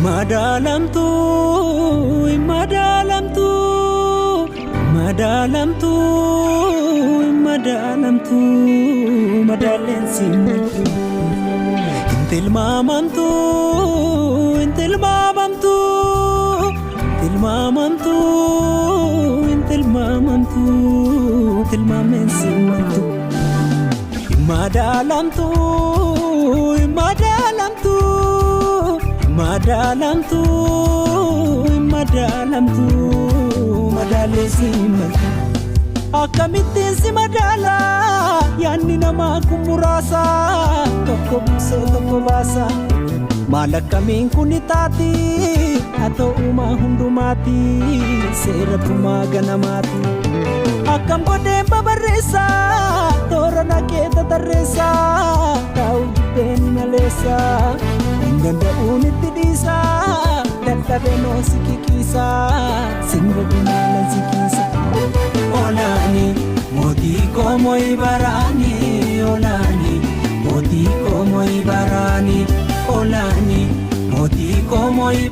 Madalamtu, madalamtu, madalamtu, madalamtu, madalensi maltu. Intil mamamtu, intil mamamtu, intil mamamtu, intil mamamtu, intil mamensi maltu. Madalamtu, madalamtu. Madalamtu, madalamtu, madalesi maltu. Akkamittiin si madala, yaanni namaa kun muraasa. Tokko buusee tokko baasa. Maal akkamiin kun taati, haa ta'uuma hundumaati. Seera tumaa ganamaati. Akkam godheen babarreessa, toora naqee tatarreessa. Taa'u jibbeen maleessa. Danda'uun itti dhiisa, dadhabee noo si kikiisa, singa gunaalan si kiisa. Olaani mootii koo moo'ii baraani, olaani mootii koo moo'ii baraani.